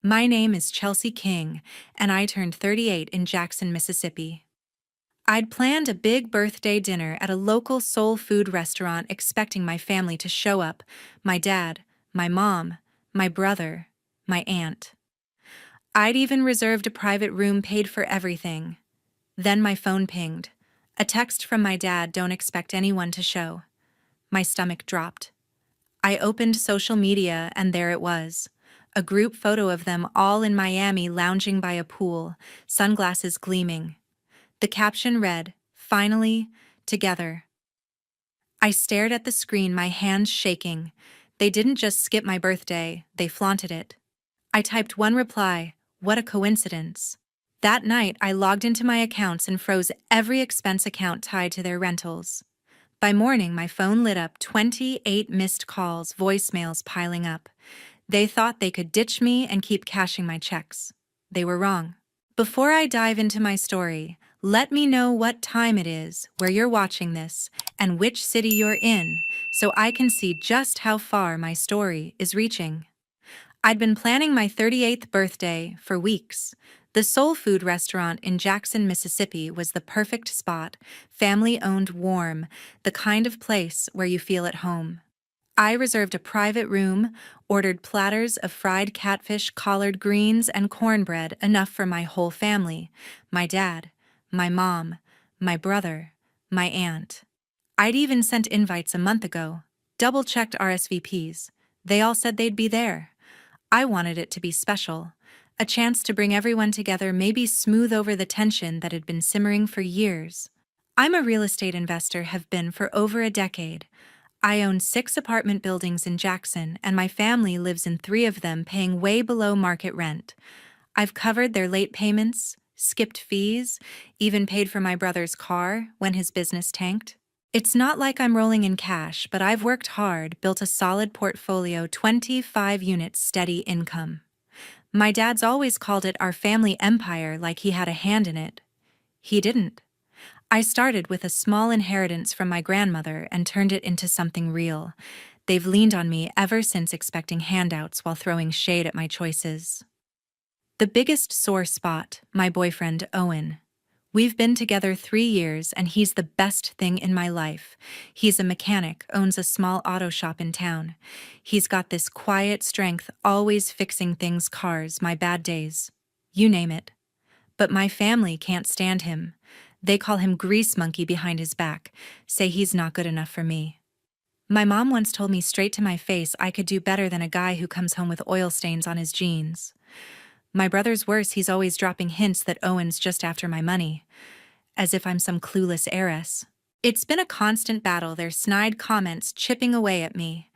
My name is Chelsea King, and I turned 38 in Jackson, Mississippi. I'd planned a big birthday dinner at a local soul food restaurant expecting my family to show up: my dad, my mom, my brother, my aunt. I'd even reserved a private room, paid for everything. Then my phone pinged. A text from my dad: "Don't expect anyone to show." My stomach dropped. I opened social media, and there it was. A group photo of them all in Miami lounging by a pool, sunglasses gleaming. The caption read, "Finally, together." I stared at the screen, my hands shaking. They didn't just skip my birthday, they flaunted it. I typed one reply: "What a coincidence." That night, I logged into my accounts and froze every expense account tied to their rentals. By morning, my phone lit up: 28 missed calls, voicemails piling up. They thought they could ditch me and keep cashing my checks. They were wrong. Before I dive into my story, let me know what time it is, where you're watching this, and which city you're in, so I can see just how far my story is reaching. I'd been planning my 38th birthday for weeks. The soul food restaurant in Jackson, Mississippi was the perfect spot: family-owned, warm, the kind of place where you feel at home. I reserved a private room, ordered platters of fried catfish, collard greens, and cornbread, enough for my whole family: my dad, my mom, my brother, my aunt. I'd even sent invites a month ago, double-checked RSVPs. They all said they'd be there. I wanted it to be special, a chance to bring everyone together, maybe smooth over the tension that had been simmering for years. I'm a real estate investor, have been for over a decade. I own 6 apartment buildings in Jackson, and my family lives in 3 of them, paying way below market rent. I've covered their late payments, skipped fees, even paid for my brother's car when his business tanked. It's not like I'm rolling in cash, but I've worked hard, built a solid portfolio: 25 units, steady income. My dad's always called it our family empire, like he had a hand in it. He didn't. I started with a small inheritance from my grandmother and turned it into something real. They've leaned on me ever since, expecting handouts while throwing shade at my choices. The biggest sore spot: my boyfriend, Owen. We've been together 3 years, and he's the best thing in my life. He's a mechanic, owns a small auto shop in town. He's got this quiet strength, always fixing things: cars, my bad days. You name it. But my family can't stand him. They call him grease monkey behind his back, say he's not good enough for me. My mom once told me straight to my face I could do better than a guy who comes home with oil stains on his jeans. My brother's worse, he's always dropping hints that Owen's just after my money, as if I'm some clueless heiress. It's been a constant battle, their snide comments chipping away at me.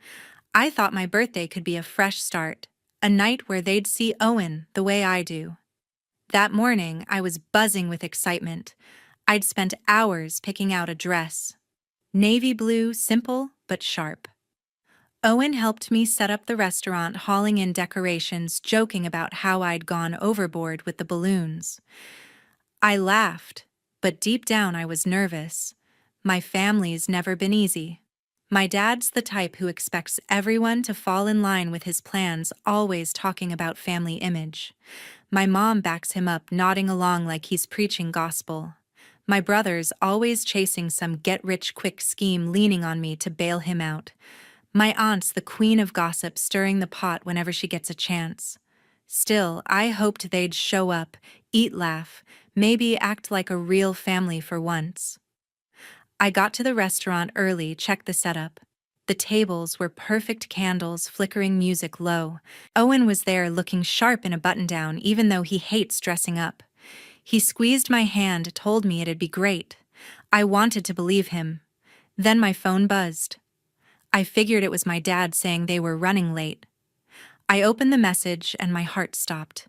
I thought my birthday could be a fresh start, a night where they'd see Owen the way I do. That morning, I was buzzing with excitement. I'd spent hours picking out a dress. Navy blue, simple but sharp. Owen helped me set up the restaurant, hauling in decorations, joking about how I'd gone overboard with the balloons. I laughed, but deep down I was nervous. My family's never been easy. My dad's the type who expects everyone to fall in line with his plans, always talking about family image. My mom backs him up, nodding along like he's preaching gospel. My brother's always chasing some get-rich-quick scheme, leaning on me to bail him out. My aunt's the queen of gossip, stirring the pot whenever she gets a chance. Still, I hoped they'd show up, eat, laugh, maybe act like a real family for once. I got to the restaurant early, checked the setup. The tables were perfect, candles, flickering music low. Owen was there, looking sharp in a button-down, even though he hates dressing up. He squeezed my hand, told me it'd be great. I wanted to believe him. Then my phone buzzed. I figured it was my dad saying they were running late. I opened the message and my heart stopped.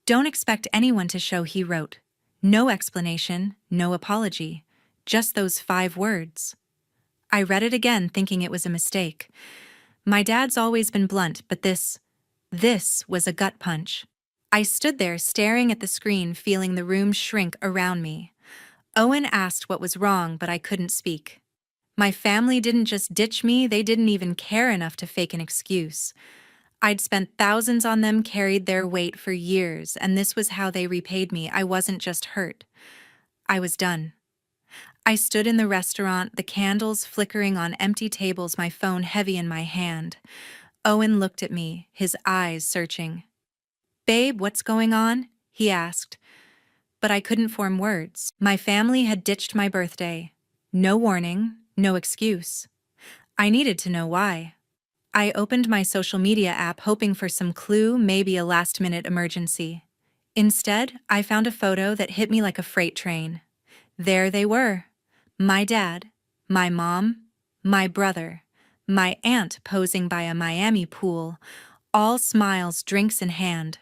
"Don't expect anyone to show," he wrote. No explanation, no apology, just those 5 words. I read it again, thinking it was a mistake. My dad's always been blunt, but this was a gut punch. I stood there staring at the screen, feeling the room shrink around me. Owen asked what was wrong, but I couldn't speak. My family didn't just ditch me, they didn't even care enough to fake an excuse. I'd spent thousands on them, carried their weight for years, and this was how they repaid me. I wasn't just hurt. I was done. I stood in the restaurant, the candles flickering on empty tables, my phone heavy in my hand. Owen looked at me, his eyes searching. "Babe, what's going on?" he asked. But I couldn't form words. My family had ditched my birthday. No warning, no excuse. I needed to know why. I opened my social media app hoping for some clue, maybe a last-minute emergency. Instead, I found a photo that hit me like a freight train. There they were. My dad, my mom, my brother, my aunt posing by a Miami pool, all smiles, drinks in hand.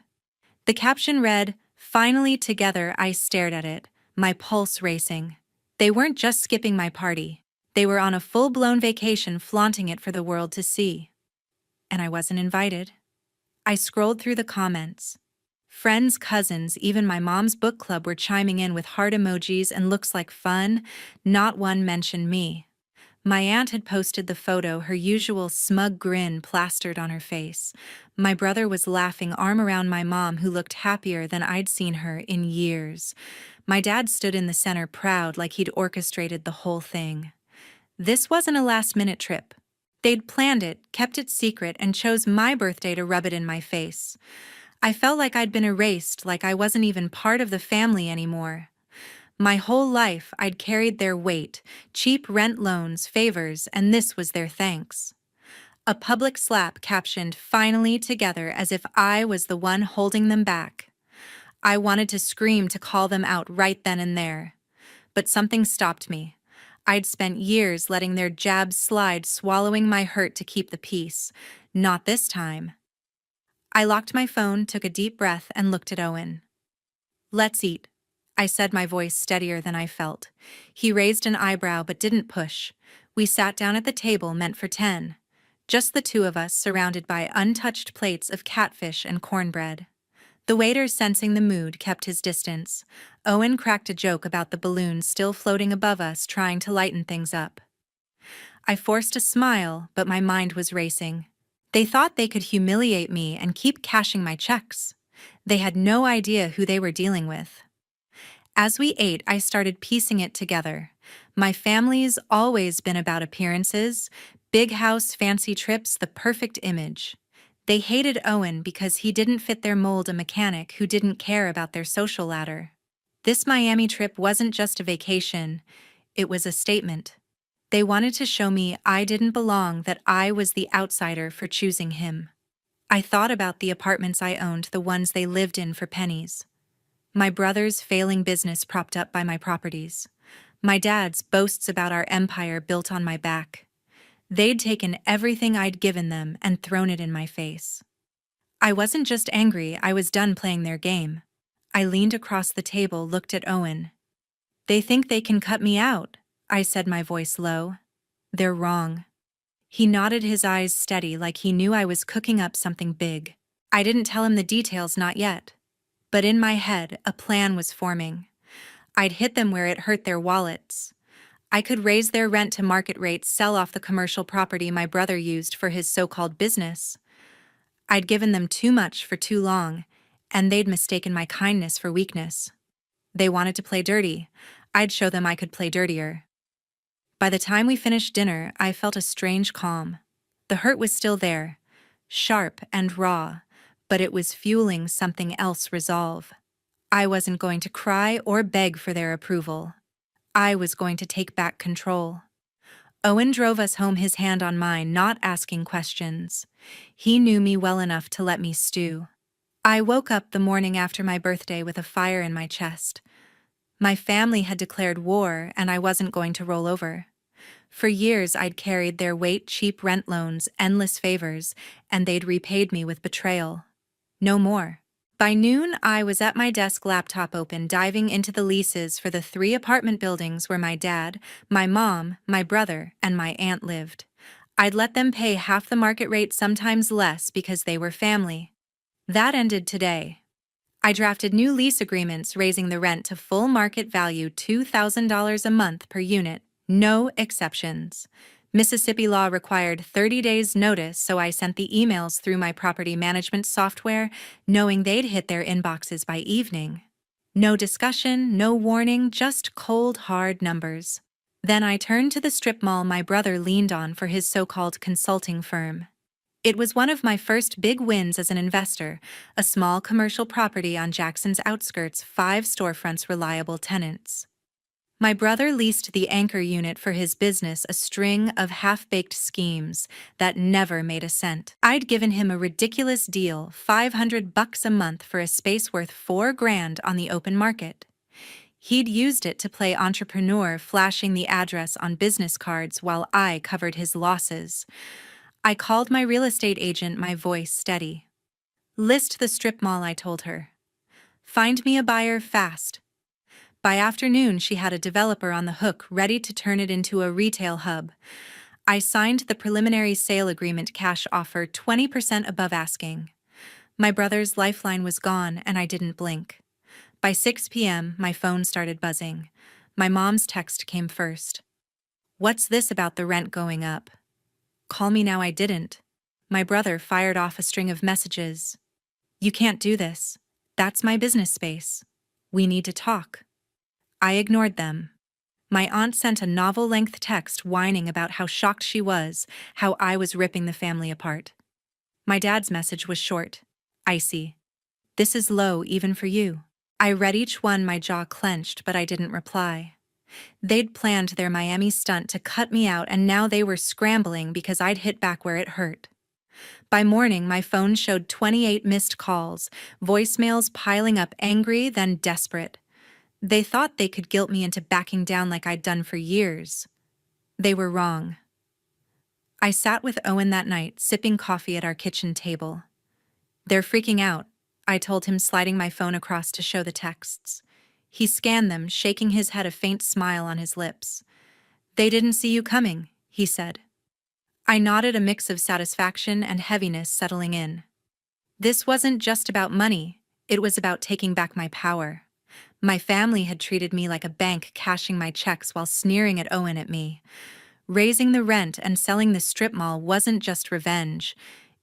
The caption read, "Finally together." I stared at it, my pulse racing. They weren't just skipping my party. They were on a full-blown vacation, flaunting it for the world to see. And I wasn't invited. I scrolled through the comments. Friends, cousins, even my mom's book club were chiming in with heart emojis and looks like fun. Not one mentioned me. My aunt had posted the photo, her usual smug grin plastered on her face. My brother was laughing, arm around my mom, who looked happier than I'd seen her in years. My dad stood in the center, proud, like he'd orchestrated the whole thing. This wasn't a last-minute trip. They'd planned it, kept it secret, and chose my birthday to rub it in my face. I felt like I'd been erased, like I wasn't even part of the family anymore. My whole life, I'd carried their weight, cheap rent loans, favors, and this was their thanks. A public slap captioned, "Finally together," as if I was the one holding them back. I wanted to scream, to call them out right then and there. But something stopped me. I'd spent years letting their jabs slide, swallowing my hurt to keep the peace. Not this time. I locked my phone, took a deep breath, and looked at Owen. "Let's eat," I said, my voice steadier than I felt. He raised an eyebrow but didn't push. We sat down at the table meant for 10. Just the two of us, surrounded by untouched plates of catfish and cornbread. The waiter, sensing the mood, kept his distance. Owen cracked a joke about the balloons still floating above us, trying to lighten things up. I forced a smile, but my mind was racing. They thought they could humiliate me and keep cashing my checks. They had no idea who they were dealing with. As we ate, I started piecing it together. My family's always been about appearances, big house, fancy trips, the perfect image. They hated Owen because he didn't fit their mold, a mechanic who didn't care about their social ladder. This Miami trip wasn't just a vacation, it was a statement. They wanted to show me I didn't belong, that I was the outsider for choosing him. I thought about the apartments I owned, the ones they lived in for pennies. My brother's failing business propped up by my properties. My dad's boasts about our empire built on my back. They'd taken everything I'd given them and thrown it in my face. I wasn't just angry, I was done playing their game. I leaned across the table, looked at Owen. "They think they can cut me out," I said, my voice low. "They're wrong." He nodded, his eyes steady, like he knew I was cooking up something big. I didn't tell him the details, not yet. But in my head, a plan was forming. I'd hit them where it hurt their wallets. I could raise their rent to market rates, sell off the commercial property my brother used for his so-called business. I'd given them too much for too long, and they'd mistaken my kindness for weakness. They wanted to play dirty. I'd show them I could play dirtier. By the time we finished dinner, I felt a strange calm. The hurt was still there, sharp and raw, but it was fueling something else, resolve. I wasn't going to cry or beg for their approval. I was going to take back control. Owen drove us home, his hand on mine, not asking questions. He knew me well enough to let me stew. I woke up the morning after my birthday with a fire in my chest. My family had declared war, and I wasn't going to roll over. For years I'd carried their weight, cheap rent loans, endless favors, and they'd repaid me with betrayal. No more. By noon, I was at my desk, laptop open, diving into the leases for the 3 apartment buildings where my dad, my mom, my brother, and my aunt lived. I'd let them pay half the market rate, sometimes less, because they were family. That ended today. I drafted new lease agreements, raising the rent to full market value, $2,000 a month per unit, no exceptions. Mississippi law required 30 days' notice, so I sent the emails through my property management software, knowing they'd hit their inboxes by evening. No discussion, no warning, just cold, hard numbers. Then I turned to the strip mall my brother leaned on for his so-called consulting firm. It was one of my first big wins as an investor, a small commercial property on Jackson's outskirts, 5 storefronts, reliable tenants. My brother leased the anchor unit for his business, a string of half-baked schemes that never made a cent. I'd given him a ridiculous deal, $500 a month for a space worth $4,000 on the open market. He'd used it to play entrepreneur, flashing the address on business cards while I covered his losses. I called my real estate agent, my voice steady. "List the strip mall," I told her. "Find me a buyer fast." By afternoon, she had a developer on the hook, ready to turn it into a retail hub. I signed the preliminary sale agreement, cash offer 20% above asking. My brother's lifeline was gone, and I didn't blink. By 6 p.m., my phone started buzzing. My mom's text came first. "What's this about the rent going up?" "Call me now." I didn't. My brother fired off a string of messages. "You can't do this. That's my business space. We need to talk." I ignored them. My aunt sent a novel-length text whining about how shocked she was, how I was ripping the family apart. My dad's message was short, icy. "This is low even for you." I read each one, my jaw clenched, but I didn't reply. They'd planned their Miami stunt to cut me out, and now they were scrambling because I'd hit back where it hurt. By morning, my phone showed 28 missed calls, voicemails piling up, angry, then desperate. They thought they could guilt me into backing down like I'd done for years. They were wrong. I sat with Owen that night, sipping coffee at our kitchen table. "They're freaking out," I told him, sliding my phone across to show the texts. He scanned them, shaking his head, a faint smile on his lips. "They didn't see you coming," he said. I nodded, a mix of satisfaction and heaviness settling in. This wasn't just about money, it was about taking back my power. My family had treated me like a bank, cashing my checks while sneering at Owen at me. Raising the rent and selling the strip mall wasn't just revenge.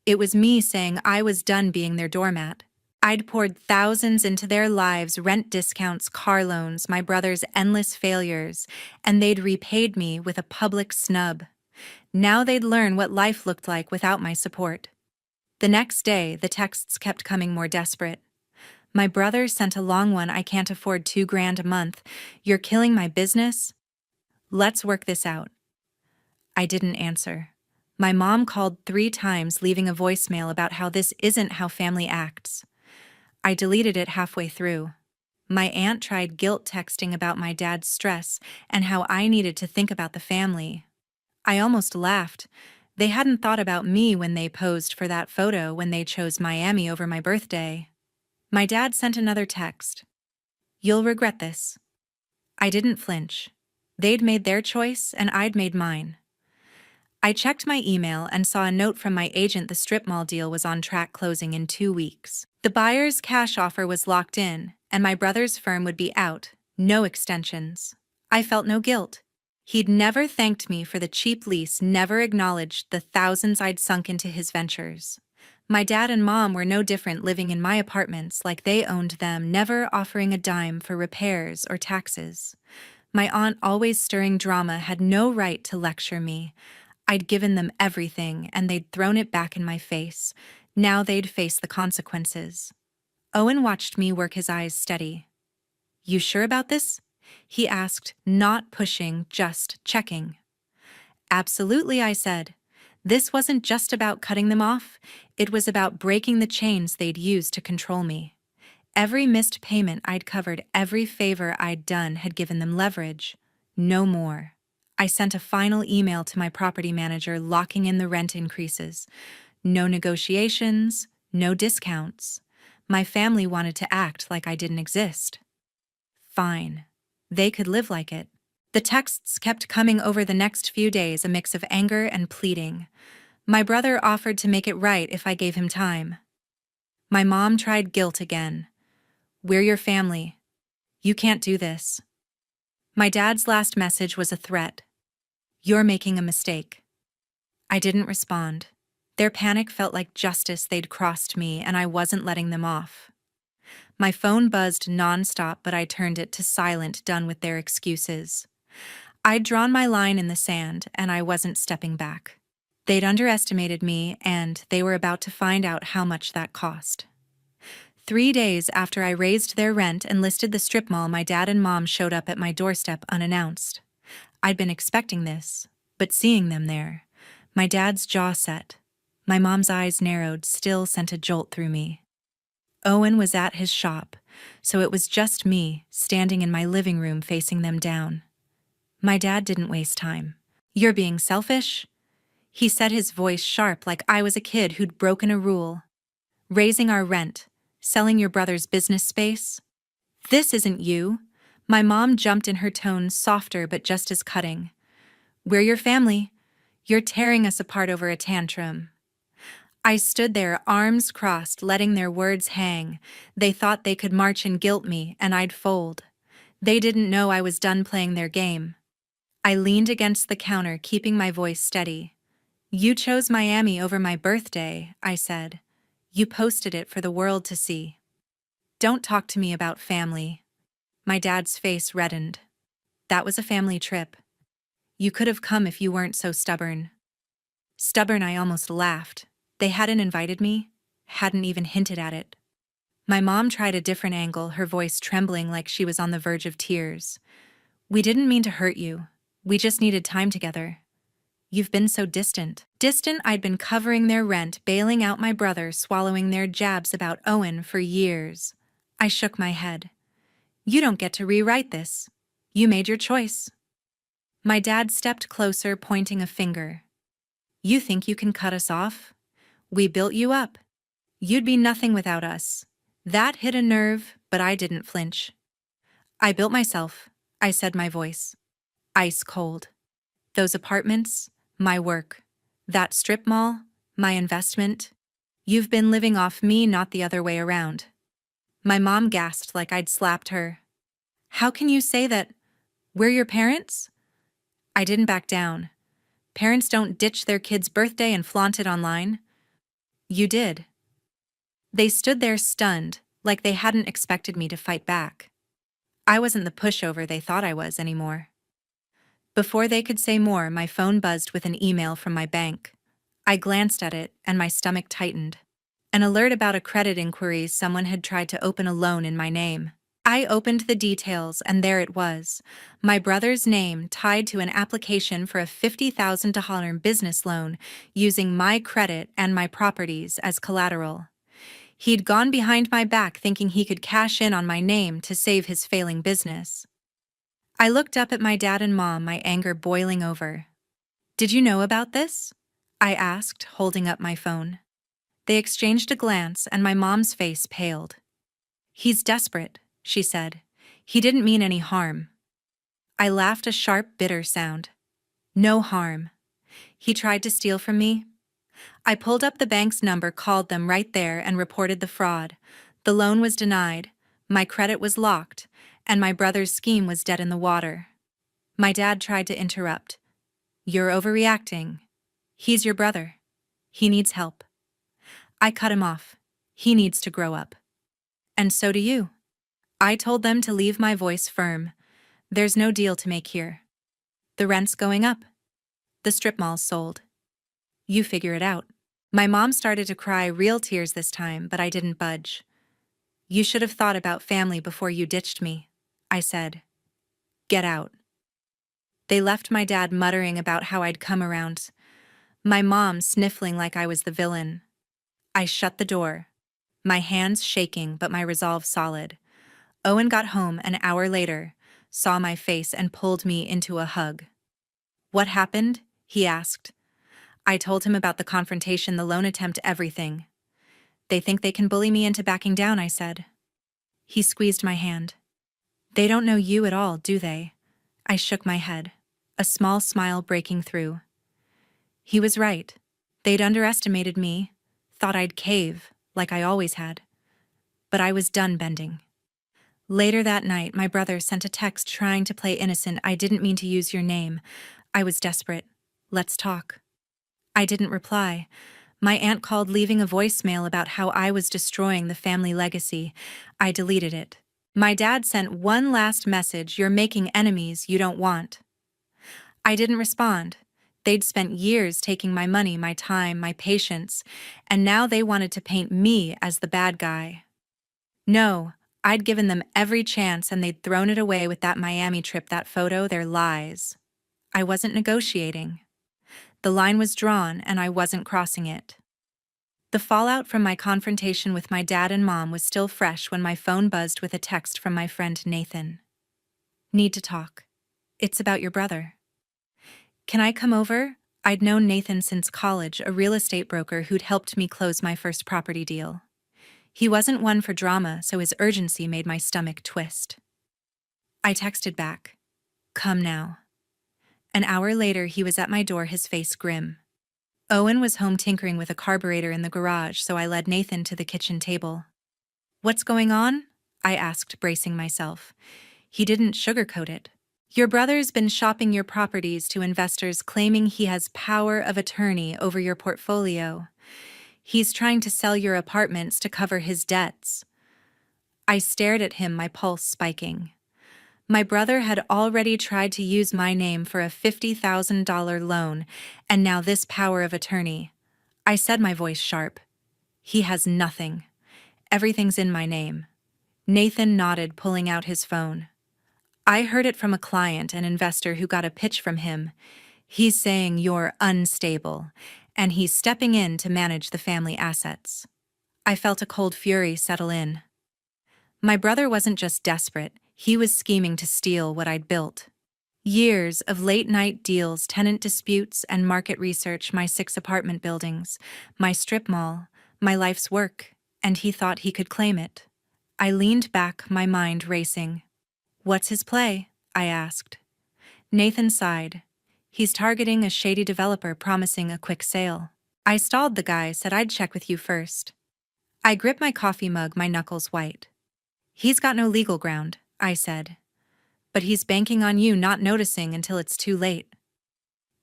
It was me saying I was done being their doormat. I'd poured thousands into their lives, rent discounts, car loans, my brother's endless failures, and they'd repaid me with a public snub. Now they'd learn what life looked like without my support. The next day, the texts kept coming more desperate. My brother sent a long one. "I can't afford $2,000 a month. You're killing my business. Let's work this out." I didn't answer. My mom called 3 times, leaving a voicemail about how this isn't how family acts. I deleted it halfway through. My aunt tried guilt texting about my dad's stress and how I needed to think about the family. I almost laughed. They hadn't thought about me when they posed for that photo, when they chose Miami over my birthday. My dad sent another text. "You'll regret this." I didn't flinch. They'd made their choice, and I'd made mine. I checked my email and saw a note from my agent. The strip mall deal was on track, closing in 2 weeks. The buyer's cash offer was locked in, and my brother's firm would be out, no extensions. I felt no guilt. He'd never thanked me for the cheap lease, never acknowledged the thousands I'd sunk into his ventures. My dad and mom were no different, living in my apartments like they owned them, never offering a dime for repairs or taxes. My aunt, always stirring drama, had no right to lecture me. I'd given them everything, and they'd thrown it back in my face. Now they'd face the consequences. Owen watched me work, his eyes steady. "You sure about this?" he asked, not pushing, just checking. "Absolutely," I said. This wasn't just about cutting them off, it was about breaking the chains they'd used to control me. Every missed payment I'd covered, every favor I'd done had given them leverage. No more. I sent a final email to my property manager, locking in the rent increases. No negotiations, no discounts. My family wanted to act like I didn't exist. Fine. They could live like it. The texts kept coming over the next few days, a mix of anger and pleading. My brother offered to make it right if I gave him time. My mom tried guilt again. "We're your family. You can't do this." My dad's last message was a threat. You're making a mistake. I didn't respond. Their panic felt like justice they'd crossed me, and I wasn't letting them off. My phone buzzed nonstop, but I turned it to silent, done with their excuses. I'd drawn my line in the sand, and I wasn't stepping back. They'd underestimated me, and they were about to find out how much that cost. 3 days after I raised their rent and listed the strip mall, my dad and mom showed up at my doorstep unannounced. I'd been expecting this, but seeing them there, my dad's jaw set, my mom's eyes narrowed, still sent a jolt through me. Owen was at his shop, so it was just me, standing in my living room facing them down. My dad didn't waste time. "You're being selfish?" He said, his voice sharp like I was a kid who'd broken a rule. "Raising our rent, selling your brother's business space? This isn't you." My mom jumped in, her tone softer but just as cutting. "We're your family. You're tearing us apart over a tantrum." I stood there, arms crossed, letting their words hang. They thought they could march and guilt me, and I'd fold. They didn't know I was done playing their game. I leaned against the counter, keeping my voice steady. "You chose Miami over my birthday," I said. "You posted it for the world to see. Don't talk to me about family." My dad's face reddened. "That was a family trip. You could have come if you weren't so stubborn." Stubborn? I almost laughed. They hadn't invited me, hadn't even hinted at it. My mom tried a different angle, her voice trembling like she was on the verge of tears. "We didn't mean to hurt you. We just needed time together. You've been so distant." Distant? I'd been covering their rent, bailing out my brother, swallowing their jabs about Owen for years. I shook my head. "You don't get to rewrite this. You made your choice." My dad stepped closer, pointing a finger. "You think you can cut us off? We built you up. You'd be nothing without us." That hit a nerve, but I didn't flinch. "I built myself," I said, my voice ice cold. "Those apartments, my work. That strip mall, my investment. You've been living off me, not the other way around." My mom gasped like I'd slapped her. "How can you say that? We're your parents?" I didn't back down. "Parents don't ditch their kid's birthday and flaunt it online." "You did." They stood there stunned, like they hadn't expected me to fight back. I wasn't the pushover they thought I was anymore. Before they could say more, my phone buzzed with an email from my bank. I glanced at it, and my stomach tightened. An alert about a credit inquiry. Someone had tried to open a loan in my name. I opened the details, and there it was. My brother's name tied to an application for a $50,000 business loan using my credit and my properties as collateral. He'd gone behind my back thinking he could cash in on my name to save his failing business. I looked up at my dad and mom, my anger boiling over. "Did you know about this?" I asked, holding up my phone. They exchanged a glance, and my mom's face paled. "He's desperate," she said. "He didn't mean any harm." I laughed, a sharp, bitter sound. "No harm. He tried to steal from me." I pulled up the bank's number, called them right there, and reported the fraud. The loan was denied, my credit was locked, and my brother's scheme was dead in the water. My dad tried to interrupt. "You're overreacting. He's your brother. He needs help." I cut him off. "He needs to grow up. And so do you." I told them to leave, my voice firm. "There's no deal to make here. The rent's going up. The strip mall's sold. You figure it out." My mom started to cry, real tears this time, but I didn't budge. "You should have thought about family before you ditched me," I said. "Get out." They left, my dad muttering about how I'd come around, my mom sniffling like I was the villain. I shut the door, my hands shaking but my resolve solid. Owen got home an hour later, saw my face, and pulled me into a hug. "What happened?" he asked. I told him about the confrontation, the loan attempt, everything. "They think they can bully me into backing down," I said. He squeezed my hand. "They don't know you at all, do they?" I shook my head, a small smile breaking through. He was right. They'd underestimated me, thought I'd cave, like I always had. But I was done bending. Later that night, my brother sent a text trying to play innocent. "I didn't mean to use your name. I was desperate. Let's talk. I didn't reply. My aunt called, leaving a voicemail about how I was destroying the family legacy. I deleted it. My dad sent one last message: "You're making enemies you don't want." I didn't respond. They'd spent years taking my money, my time, my patience, and now they wanted to paint me as the bad guy. No, I'd given them every chance and they'd thrown it away with that Miami trip, that photo, their lies. I wasn't negotiating. The line was drawn and I wasn't crossing it. The fallout from my confrontation with my dad and mom was still fresh when my phone buzzed with a text from my friend Nathan. "Need to talk. It's about your brother." "Can I come over?" I'd known Nathan since college, a real estate broker who'd helped me close my first property deal. He wasn't one for drama, so his urgency made my stomach twist. I texted back, "Come now." An hour later, he was at my door, his face grim. Owen was home tinkering with a carburetor in the garage, so I led Nathan to the kitchen table. "What's going on?" I asked, bracing myself. He didn't sugarcoat it. "Your brother's been shopping your properties to investors, claiming he has power of attorney over your portfolio. He's trying to sell your apartments to cover his debts." I stared at him, my pulse spiking. My brother had already tried to use my name for a $50,000 loan, and now this power of attorney. I said, my voice sharp. "He has nothing. Everything's in my name." Nathan nodded, pulling out his phone. "I heard it from a client, an investor who got a pitch from him. He's saying you're unstable, and he's stepping in to manage the family assets." I felt a cold fury settle in. My brother wasn't just desperate, he was scheming to steal what I'd built. Years of late-night deals, tenant disputes, and market research, my 6 apartment buildings, my strip mall, my life's work, and he thought he could claim it. I leaned back, my mind racing. "What's his play?" I asked. Nathan sighed. "He's targeting a shady developer, promising a quick sale." I stalled the guy, said I'd check with you first. I gripped my coffee mug, my knuckles white. "He's got no legal ground," I said. "But he's banking on you not noticing until it's too late."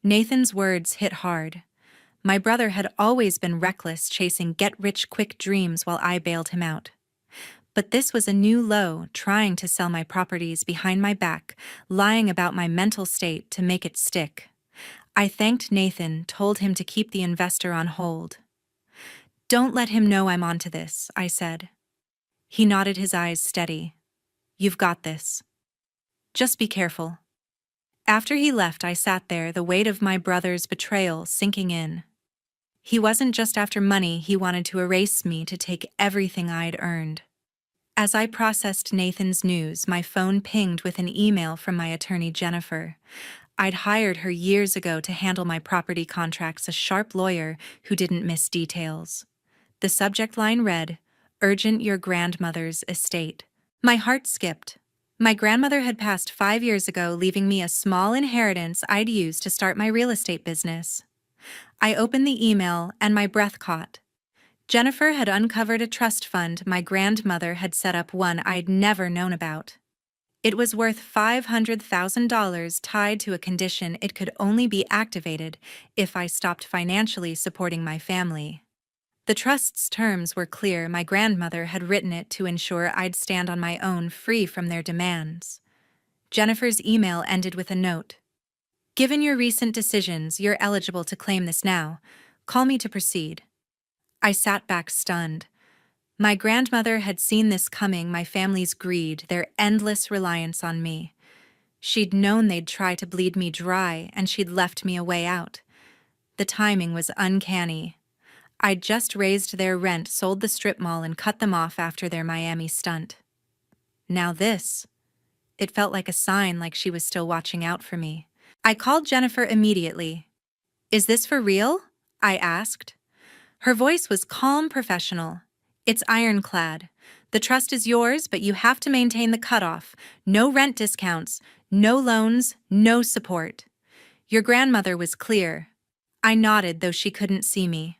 Nathan's words hit hard. My brother had always been reckless, chasing get-rich-quick dreams while I bailed him out. But this was a new low, trying to sell my properties behind my back, lying about my mental state to make it stick. I thanked Nathan, told him to keep the investor on hold. "Don't let him know I'm onto this," I said. He nodded, his eyes steady. "You've got this. Just be careful." After he left, I sat there, the weight of my brother's betrayal sinking in. He wasn't just after money, he wanted to erase me, to take everything I'd earned. As I processed Nathan's news, my phone pinged with an email from my attorney, Jennifer. I'd hired her years ago to handle my property contracts, a sharp lawyer who didn't miss details. The subject line read, "Urgent, your grandmother's estate." My heart skipped. My grandmother had passed 5 years ago, leaving me a small inheritance I'd use to start my real estate business. I opened the email and my breath caught. Jennifer had uncovered a trust fund my grandmother had set up, one I'd never known about. It was worth $500,000, tied to a condition: it could only be activated if I stopped financially supporting my family. The trust's terms were clear. My grandmother had written it to ensure I'd stand on my own, free from their demands. Jennifer's email ended with a note. "Given your recent decisions, you're eligible to claim this now. Call me to proceed." I sat back, stunned. My grandmother had seen this coming, my family's greed, their endless reliance on me. She'd known they'd try to bleed me dry, and she'd left me a way out. The timing was uncanny. I'd just raised their rent, sold the strip mall, and cut them off after their Miami stunt. Now this. It felt like a sign, like she was still watching out for me. I called Jennifer immediately. "Is this for real?" I asked. Her voice was calm, professional. "It's ironclad. The trust is yours, but you have to maintain the cutoff. No rent discounts, no loans, no support." Your grandmother was clear. I nodded, though she couldn't see me.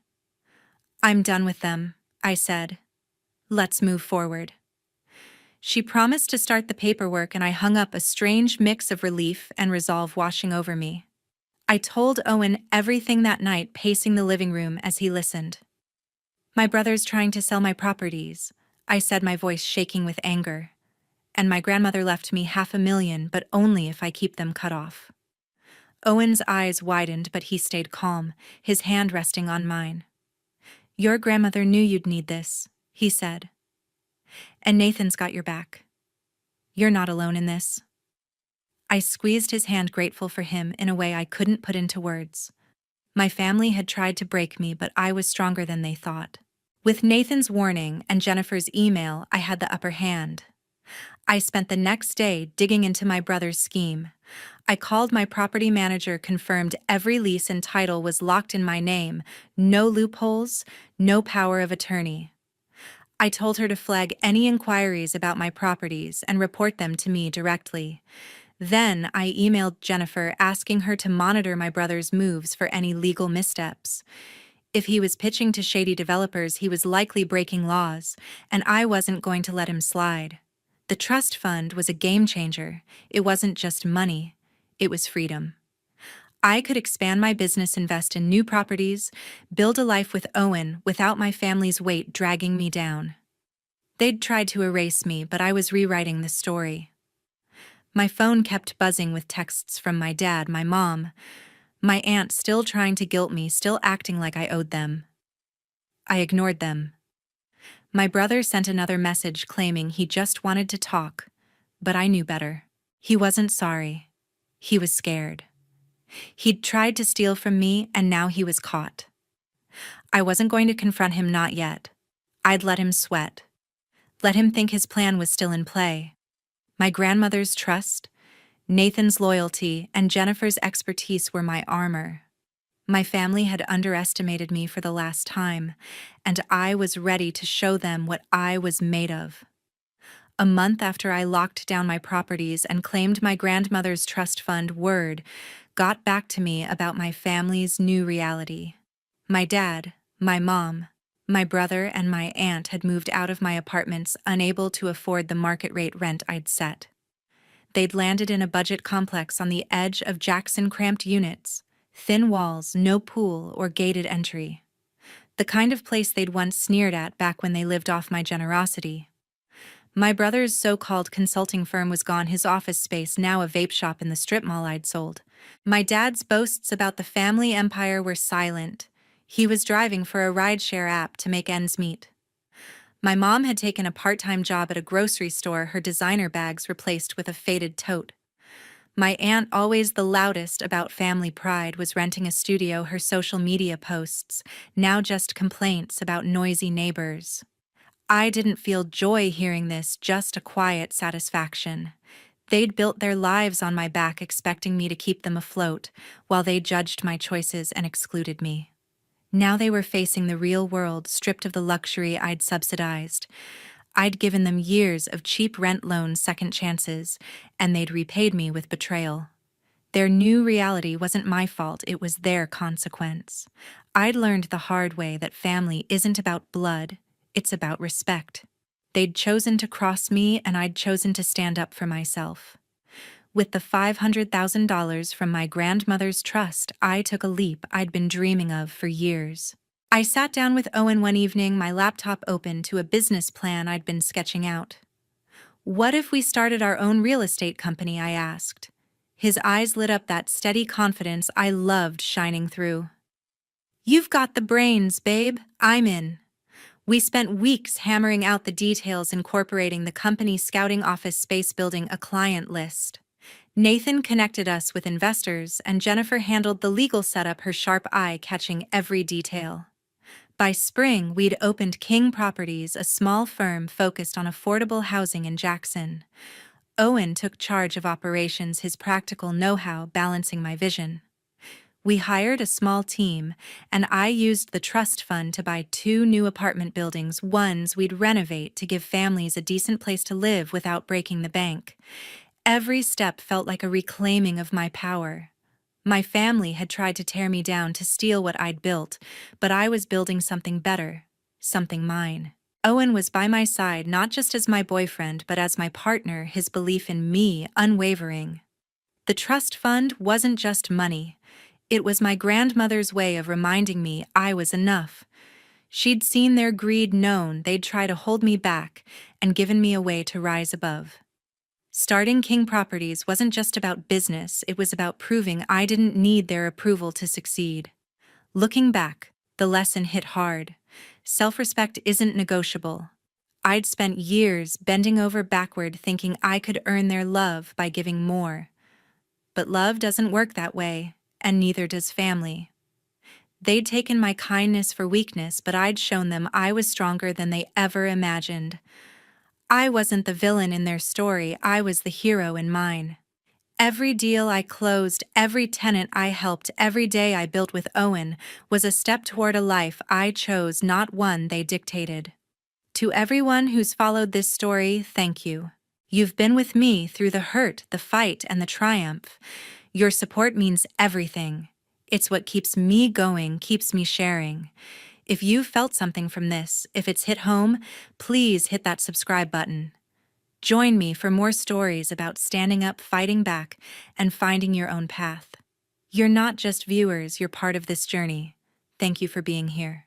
"I'm done with them," I said. "Let's move forward." She promised to start the paperwork, and I hung up, a strange mix of relief and resolve washing over me. I told Owen everything that night, pacing the living room as he listened. My brother's trying to sell my properties, I said, my voice shaking with anger. And my grandmother left me $500,000, but only if I keep them cut off. Owen's eyes widened, but he stayed calm, his hand resting on mine. Your grandmother knew you'd need this, he said. And Nathan's got your back. You're not alone in this. I squeezed his hand, grateful for him in a way I couldn't put into words. My family had tried to break me, but I was stronger than they thought. With Nathan's warning and Jennifer's email, I had the upper hand. I spent the next day digging into my brother's scheme. I called my property manager, confirmed every lease and title was locked in my name, no loopholes, no power of attorney. I told her to flag any inquiries about my properties and report them to me directly. Then I emailed Jennifer, asking her to monitor my brother's moves for any legal missteps. If he was pitching to shady developers, he was likely breaking laws, and I wasn't going to let him slide. The trust fund was a game changer. It wasn't just money, it was freedom. I could expand my business, invest in new properties, build a life with Owen without my family's weight dragging me down. They'd tried to erase me, but I was rewriting the story. My phone kept buzzing with texts from my dad, my mom, my aunt, still trying to guilt me, still acting like I owed them. I ignored them. My brother sent another message claiming he just wanted to talk, but I knew better. He wasn't sorry. He was scared. He'd tried to steal from me, and now he was caught. I wasn't going to confront him, not yet. I'd let him sweat. Let him think his plan was still in play. My grandmother's trust, Nathan's loyalty, and Jennifer's expertise were my armor. My family had underestimated me for the last time, and I was ready to show them what I was made of. A month after I locked down my properties and claimed my grandmother's trust fund, word got back to me about my family's new reality. My dad, my mom, my brother, and my aunt had moved out of my apartments, unable to afford the market rate rent I'd set. They'd landed in a budget complex on the edge of Jackson, cramped units, thin walls, no pool or gated entry. The kind of place they'd once sneered at back when they lived off my generosity. My brother's so-called consulting firm was gone, his office space now a vape shop in the strip mall I'd sold. My dad's boasts about the family empire were silent. He was driving for a rideshare app to make ends meet. My mom had taken a part-time job at a grocery store, her designer bags replaced with a faded tote. My aunt, always the loudest about family pride, was renting a studio, her social media posts now just complaints about noisy neighbors. I didn't feel joy hearing this, just a quiet satisfaction. They'd built their lives on my back, expecting me to keep them afloat, while they judged my choices and excluded me. Now they were facing the real world, stripped of the luxury I'd subsidized. I'd given them years of cheap rent loans, second chances, and they'd repaid me with betrayal. Their new reality wasn't my fault, it was their consequence. I'd learned the hard way that family isn't about blood, it's about respect. They'd chosen to cross me, and I'd chosen to stand up for myself. With the $500,000 from my grandmother's trust, I took a leap I'd been dreaming of for years. I sat down with Owen one evening, my laptop open, to a business plan I'd been sketching out. What if we started our own real estate company? I asked. His eyes lit up, that steady confidence I loved shining through. You've got the brains, babe. I'm in. We spent weeks hammering out the details, incorporating the company's scouting office space, building a client list. Nathan connected us with investors, and Jennifer handled the legal setup, her sharp eye catching every detail. By spring, we'd opened King Properties, a small firm focused on affordable housing in Jackson. Owen took charge of operations, his practical know-how balancing my vision. We hired a small team, and I used the trust fund to buy 2 new apartment buildings, ones we'd renovate to give families a decent place to live without breaking the bank. Every step felt like a reclaiming of my power. My family had tried to tear me down, to steal what I'd built, but I was building something better, something mine. Owen was by my side, not just as my boyfriend, but as my partner, his belief in me unwavering. The trust fund wasn't just money. It was my grandmother's way of reminding me I was enough. She'd seen their greed, known they'd try to hold me back, and given me a way to rise above. Starting King Properties wasn't just about business, it was about proving I didn't need their approval to succeed. Looking back, the lesson hit hard. Self-respect isn't negotiable. I'd spent years bending over backward thinking I could earn their love by giving more. But love doesn't work that way, and neither does family. They'd taken my kindness for weakness, but I'd shown them I was stronger than they ever imagined. I wasn't the villain in their story, I was the hero in mine. Every deal I closed, every tenant I helped, every day I built with Owen was a step toward a life I chose, not one they dictated. To everyone who's followed this story, thank you. You've been with me through the hurt, the fight, and the triumph. Your support means everything. It's what keeps me going, keeps me sharing. If you felt something from this, if it's hit home, please hit that subscribe button. Join me for more stories about standing up, fighting back, and finding your own path. You're not just viewers, you're part of this journey. Thank you for being here.